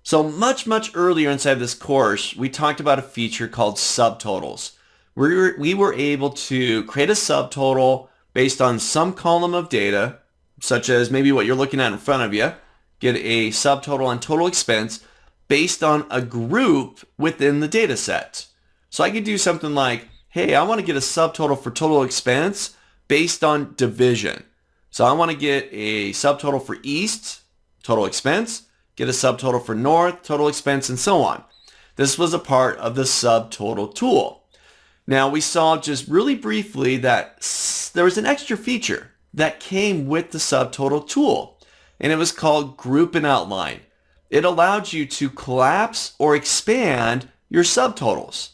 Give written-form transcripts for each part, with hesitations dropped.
So much earlier inside this course, we talked about a feature called subtotals. We were able to create a subtotal based on some column of data, such as maybe what you're looking at in front of you, get a subtotal on total expense based on a group within the data set. So I could do something like, hey, I want to get a subtotal for total expense based on division. So I want to get a subtotal for East, total expense, get a subtotal for North, total expense, and so on. This was a part of the subtotal tool. Now we saw just really briefly that there was an extra feature that came with the subtotal tool, and it was called group and outline. It allowed you to collapse or expand your subtotals.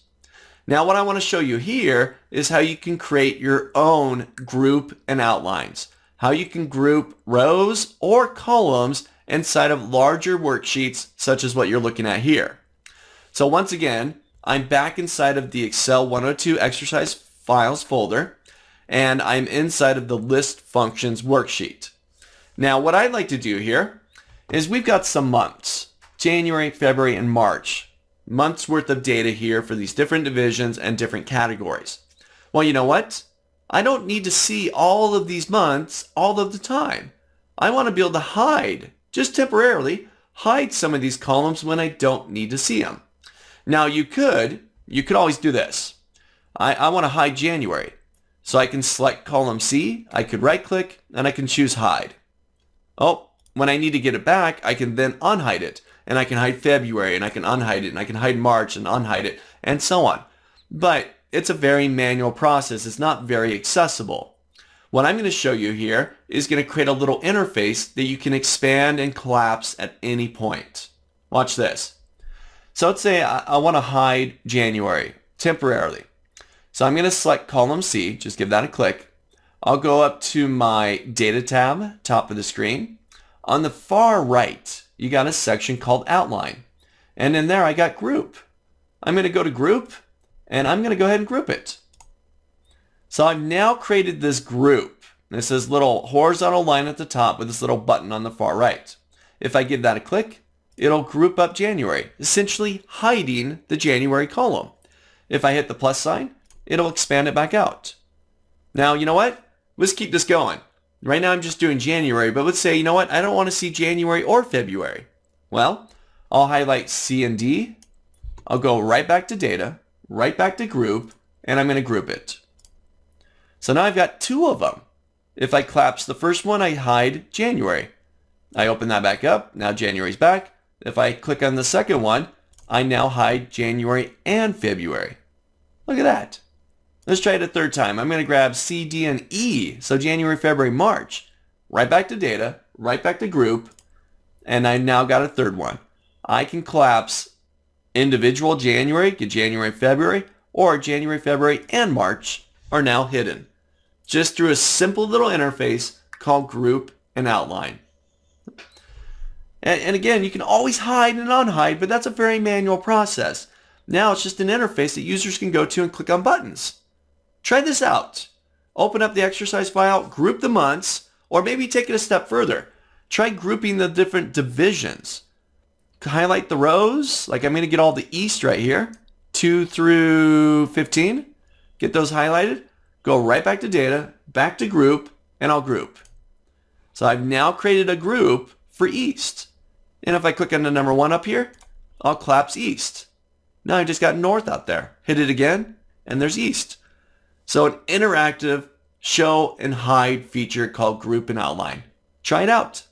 Now what I want to show you here is how you can create your own group and outlines, how you can group rows or columns inside of larger worksheets such as what you're looking at here. So once again, I'm back inside of the Excel 102 exercise files folder, and I'm inside of the list functions worksheet. Now what I'd like to do here is we've got some months, January, February, and March. Months worth of data here for these different divisions and different categories. Well, you know what? I don't need to see all of these months all of the time. I want to be able to hide, just temporarily, hide some of these columns when I don't need to see them. Now you could always do this. I want to hide January. So I can select column C, I could right click, and I can choose hide. Oh, when I need to get it back, I can then unhide it. And I can hide February, and I can unhide it, and I can hide March and unhide it, and so on. But it's a very manual process. It's not very accessible. What I'm going to show you here is going to create a little interface that you can expand and collapse at any point. Watch this. So let's say I want to hide January temporarily. So I'm going to select column C, just give that a click. I'll go up to my data tab, top of the screen. On the far right, you got a section called outline. And in there I got group. I'm going to go to group, and I'm going to go ahead and group it. So I've now created this group. This is little horizontal line at the top with this little button on the far right. If I give that a click, it'll group up January, essentially hiding the January column. If I hit the plus sign, it'll expand it back out. Now, you know what? Let's keep this going. Right now I'm just doing January, but let's say, you know what? I don't want to see January or February. Well, I'll highlight C and D. I'll go right back to data, right back to group, and I'm going to group it. So now I've got two of them. If I collapse the first one, I hide January. I open that back up. Now January's back. If I click on the second one, I now hide January and February. Look at that. Let's try it a third time. I'm going to grab C, D, and E. So January, February, March. Right back to data, right back to group, and I now got a third one. I can collapse individual January, get January, February, or January, February, and March are now hidden. Just through a simple little interface called group and outline. And again, you can always hide and unhide, but that's a very manual process. Now it's just an interface that users can go to and click on buttons. Try this out. Open up the exercise file, group the months, or maybe take it a step further. Try grouping the different divisions. Highlight the rows, like I'm going to get all the East right here, 2 through 15. Get those highlighted. Go right back to data, back to group, and I'll group. So I've now created a group for East. And if I click on the number 1 up here, I'll collapse East. Now I just got North out there. Hit it again, and there's East. So an interactive show and hide feature called Group and Outline. Try it out.